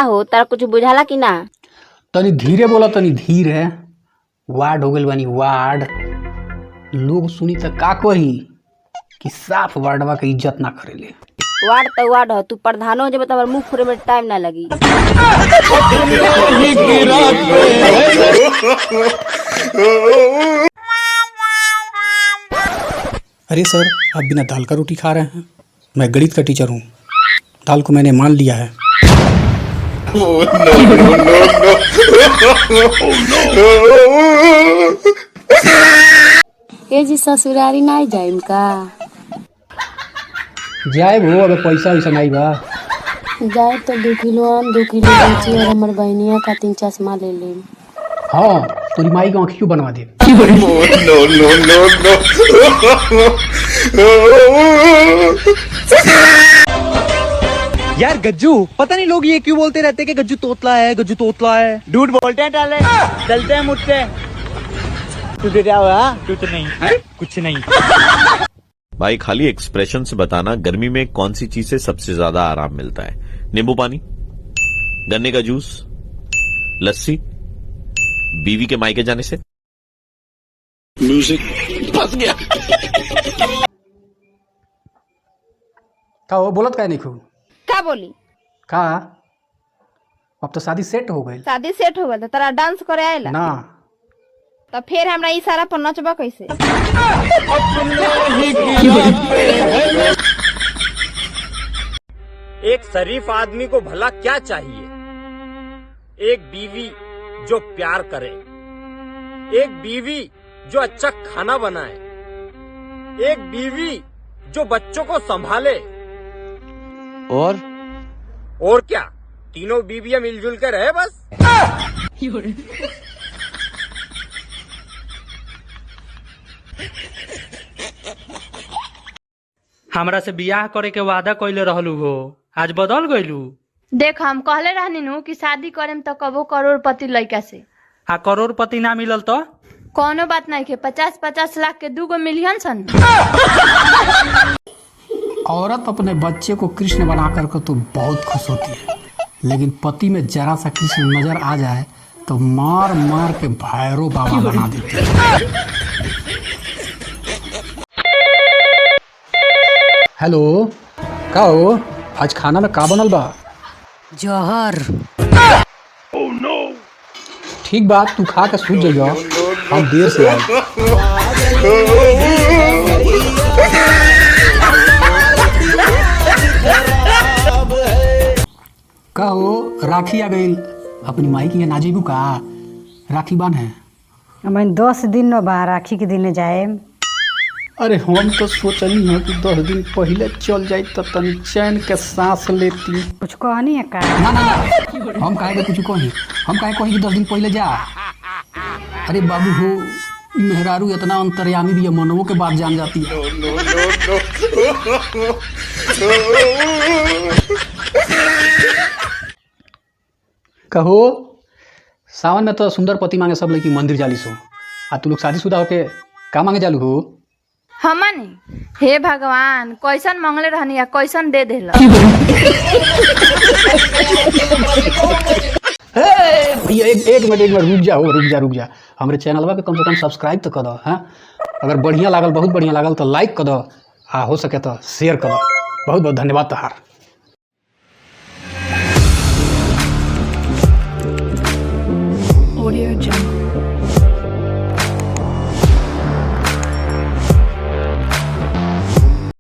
हो तारा कुछ बुझाला कि ना? तनी धीरे बोला, तनी धीरे। वार्ड हो गइल बानी वार्ड। लोग सुनी त का कही कि साफ वार्डवा के इज्जत ना करेले। वार्ड तो वार्ड हो, तू प्रधानो जब तब मुंह फुरे में टाइम ना लगी। अरे सर, आप बिना दाल का रोटी खा रहे हैं? मैं गणित का टीचर हूँ, दाल को मैंने मान लिया है। ए जी ससुरारी ना जाइम का? जाए वो, अबे पैसा वैसा नहीं बा। जाए तो 2 किलो आम 2 किलो लीची और हमर बहनिया का 3 चश्मा ले ले। हाँ, तोरी माई की आँख क्यों बनवा दे। यार गज्जू, पता नहीं लोग ये क्यों बोलते रहते कि गज्जू तोतला है, गज्जू तोतला है। झूठ बोलते हैं टाले, चलते हैं मुझसे। तुझे क्या हुआ? कुछ नहीं है? कुछ नहीं। भाई खाली एक्सप्रेशन से बताना, गर्मी में कौन सी चीज से सबसे ज्यादा आराम मिलता है? नींबू पानी, गन्ने का जूस, लस्सी, बीवी के मायके जाने से? म्यूजिक फंस गया। का वो बोलत का नहीं खूब? का बोली? का अब तो शादी सेट हो गई। शादी सेट हो गल तारा डांस करे आएला ना? तो फिर हमरा इशारा पर नचबा कैसे? एक शरीफ आदमी को भला क्या चाहिए? एक बीवी जो प्यार करे, एक बीवी जो अच्छा खाना बनाए, एक बीवी जो बच्चों को संभाले, और क्या? तीनों बीवियां मिलजुल के रहे बस। हमरा से बियाह करे के वादा कइले रहलू हो, आज बदल गइलू। देख हम कहले रहनी नु कि शादी करेम तो कबो करोड़पति लड़का से। आ करोड़पति ना मिलल तो? कोनो बात नहीं के 50-50 लाख के 2 मिलियन सन। औरत अपने बच्चे को कृष्ण बना कर तो बहुत खुश होती है, लेकिन पति में जरा सा कृष्ण नजर आ जाए तो मार मार के भैरव बाबा बना देती है। हेलो, का हो? आज खाना में का बनल बा? जहर। ठीक बात, तू खा के सूझ जाइयो, हम देर से आए। का हो? राखी आ गई, अपनी माई की ना जेबू का? राखी बान है? मैं 10 दिन न बा राखी के दिन जाए। अरे हम तो सोचनी है कि 10 दिन पहले चल जाई तो तनी चैन के सांस लेती। कुछ कहनी है का? ना ना ना, हम काहे कुछ कही? हम काहे कही कि 10 दिन पहले जा? अरे बाबू हो, मेहरारू इतना अंतर्यामी भी है, मनवों के बात जान जाती है। कहो, सावन में तो सुंदर पति मांगे सब लड़की मंदिर जाली सो, आ तू लोग शादीशुदा होके का मांगे जालू हो? हमनी हे भगवान कैसन मंगले रहनी या कैसन दे देला। भैया एक मिनट रुक जा। हमारे चैनलवा के कम से कम सब्सक्राइब तो कर दो। हाँ, अगर बढ़िया लागल, बहुत बढ़िया लागल तो लाइक कर दो, आ हो सके तो शेयर कर दो। बहुत बहुत धन्यवाद तोहार।